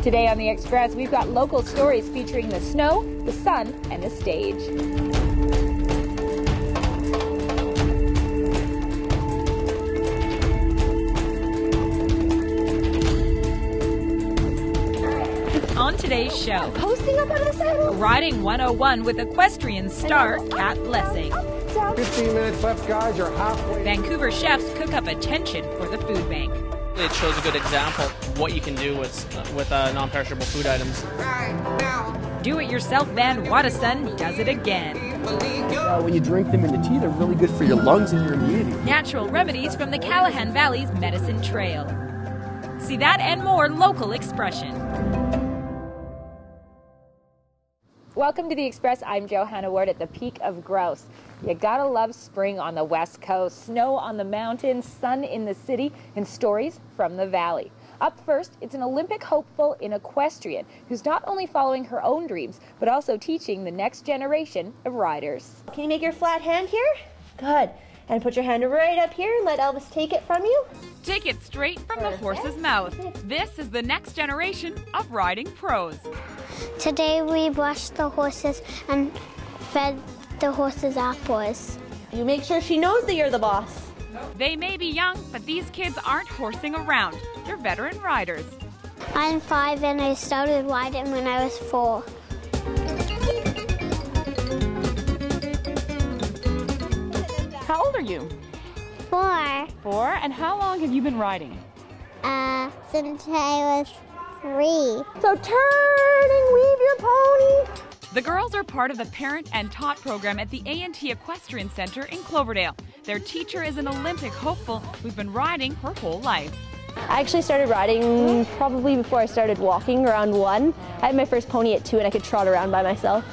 Today on The Express, we've got local stories featuring the snow, the sun, and the stage. On today's show, Posting up on the saddle. Riding 101 with equestrian star Kat Blessing. 15 minutes left, guys. You're halfway. Vancouver chefs cook up attention for the food bank. It shows a good example of what you can do with non-perishable food items. Do-it-yourself band Wadasun does it again. When you drink them in the tea, they're really good for your lungs and your immunity. Natural remedies from the Callahan Valley's Medicine Trail. See that and more local expression. Welcome to The Express. I'm Johanna Ward at the peak of Grouse. You gotta love spring on the west coast, snow on the mountains, sun in the city, and stories from the valley. Up first, it's an Olympic hopeful in equestrian who's not only following her own dreams, but also teaching the next generation of riders. Can you make your flat hand here? Good. And put your hand right up here and let Elvis take it from you. Take it straight from the horse's mouth. This is the next generation of riding pros. Today we washed the horses and fed the horses apples. You make sure she knows that you're the boss. They may be young, but these kids aren't horsing around. They're veteran riders. I'm 5 and I started riding when I was 4. How old are you? 4. 4. And how long have you been riding? Since I was 3. So turn and weave your pony. The girls are part of the Parent and Taught program at the A&T Equestrian Center in Cloverdale. Their teacher is an Olympic hopeful who's been riding her whole life. I actually started riding probably before I started walking, around 1. I had my first pony at 2 and I could trot around by myself.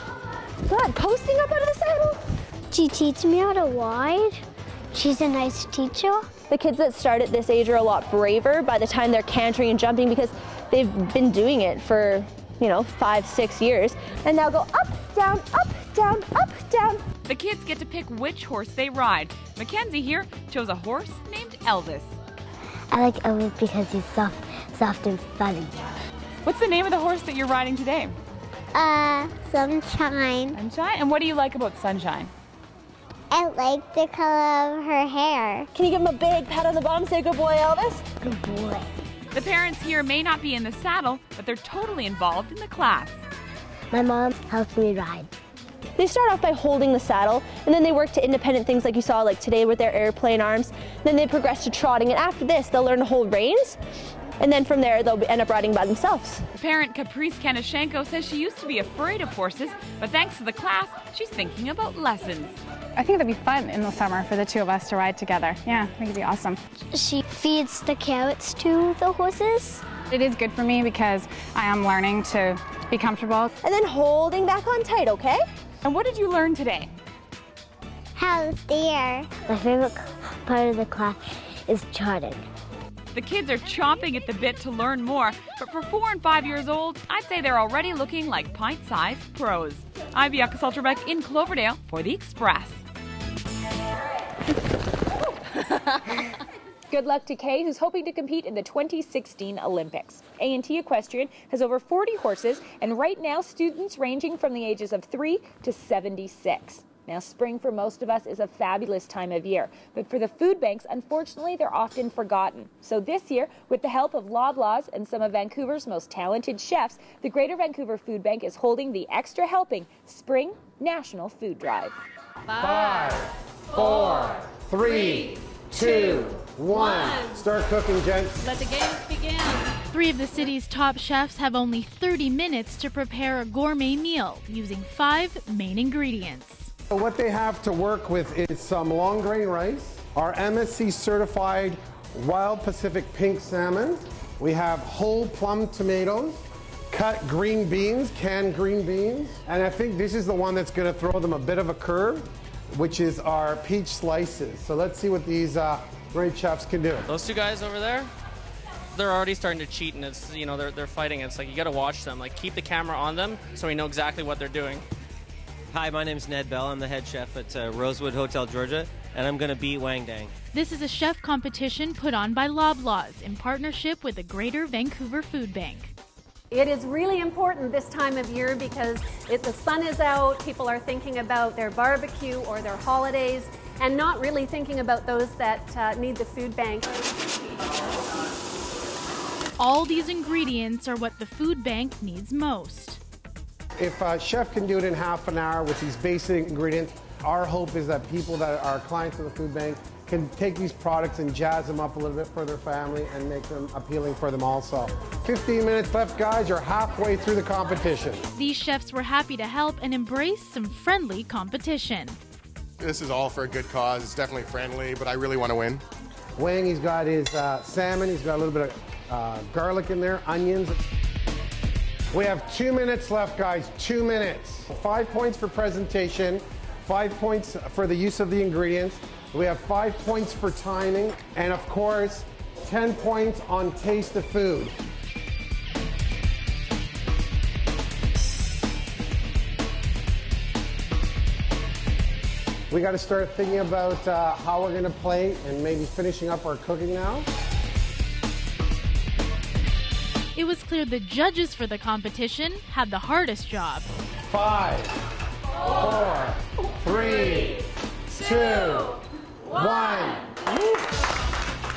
God, posting up out of the saddle. She teaches me how to ride. She's a nice teacher. The kids that start at this age are a lot braver by the time they're cantering and jumping because they've been doing it for 5, 6 years, and now go up, down, up, down, up, down. The kids get to pick which horse they ride. Mackenzie here chose a horse named Elvis. I like Elvis because he's soft and fuzzy. What's the name of the horse that you're riding today? Sunshine. Sunshine? And what do you like about Sunshine? I like the color of her hair. Can you give him a big pat on the bum and say, good boy, Elvis? Good boy. The parents here may not be in the saddle, but they're totally involved in the class. My mom helps me ride. They start off by holding the saddle, and then they work to independent things like you saw like today with their airplane arms. Then they progress to trotting, and after this, they'll learn to hold reins. And then from there, they'll end up riding by themselves. Parent Caprice Kanashenko says she used to be afraid of horses, but thanks to the class, she's thinking about lessons. I think that'd be fun in the summer for the two of us to ride together. Yeah, I think it'd be awesome. She feeds the carrots to the horses. It is good for me because I am learning to be comfortable. And then holding back on tight, okay? And what did you learn today? How to steer. My favorite part of the class is charting. The kids are chomping at the bit to learn more, but for 4 and 5 years old, I'd say they're already looking like pint-sized pros. I'm Bianca Solterbeck in Cloverdale for The Express. Good luck to Kay, who's hoping to compete in the 2016 Olympics. A&T Equestrian has over 40 horses, and right now students ranging from the ages of 3 to 76. Now, spring for most of us is a fabulous time of year, but for the food banks, unfortunately, they're often forgotten. So this year, with the help of Loblaws and some of Vancouver's most talented chefs, the Greater Vancouver Food Bank is holding the Extra Helping Spring National Food Drive. 5, 4, 3, 2, 1. Start cooking, gents. Let the games begin. 3 of the city's top chefs have only 30 minutes to prepare a gourmet meal using 5 main ingredients. So what they have to work with is some long grain rice, our MSC certified wild Pacific pink salmon. We have whole plum tomatoes, cut green beans, canned green beans. And I think this is the one that's going to throw them a bit of a curve, which is our peach slices. So let's see what these great chefs can do. Those 2 guys over there, they're already starting to cheat, and it's, they're fighting. It's like you got to watch them. Like, keep the camera on them so we know exactly what they're doing. Hi, my name's Ned Bell. I'm the head chef at Rosewood Hotel, Georgia, and I'm going to beat Wang Dang. This is a chef competition put on by Loblaws in partnership with the Greater Vancouver Food Bank. It is really important this time of year because the sun is out, people are thinking about their barbecue or their holidays, and not really thinking about those that need the food bank. All these ingredients are what the food bank needs most. If a chef can do it in half an hour with these basic ingredients, our hope is that people that are clients of the food bank can take these products and jazz them up a little bit for their family and make them appealing for them also. 15 minutes left, guys. You're halfway through the competition. These chefs were happy to help and embrace some friendly competition. This is all for a good cause. It's definitely friendly, but I really want to win. Wang, he's got his salmon. He's got a little bit of garlic in there, onions. We have 2 minutes left, guys. 2 minutes. 5 points for presentation, 5 points for the use of the ingredients. We have 5 points for timing, and of course, 10 points on taste of food. We got to start thinking about how we're going to play and maybe finishing up our cooking now. It was clear the judges for the competition had the hardest job. 5, 4, 3, 2, 1.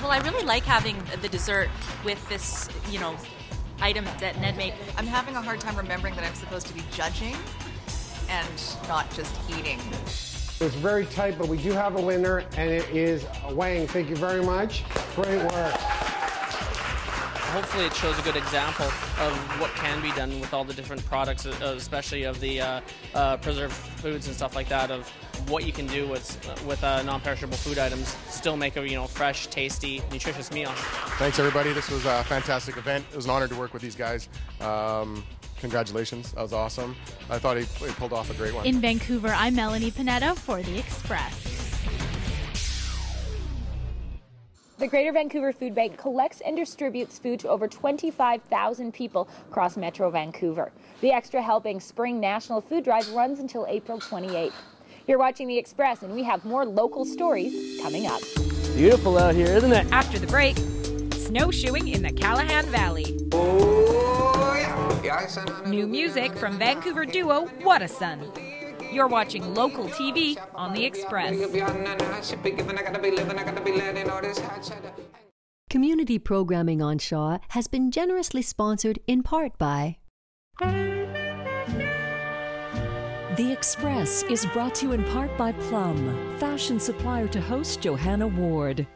Well, I really like having the dessert with this, item that Ned made. I'm having a hard time remembering that I'm supposed to be judging and not just eating. It's very tight, but we do have a winner, and it is Wang. Thank you very much. Great work. Hopefully it shows a good example of what can be done with all the different products, especially of the preserved foods and stuff like that, of what you can do with non-perishable food items, still make a fresh, tasty, nutritious meal. Thanks, everybody. This was a fantastic event. It was an honor to work with these guys. Congratulations. That was awesome. I thought he pulled off a great one. In Vancouver, I'm Melanie Pineda for The Express. The Greater Vancouver Food Bank collects and distributes food to over 25,000 people across Metro Vancouver. The Extra Helping Spring National Food Drive runs until April 28th. You're watching The Express, and we have more local stories coming up. Beautiful out here, isn't it? After the break, snowshoeing in the Callahan Valley. Oh, yeah. New music from Vancouver duo What a Son. You're watching local TV on The Express. Community programming on Shaw has been generously sponsored in part by... The Express is brought to you in part by Plum, fashion supplier to host Johanna Ward.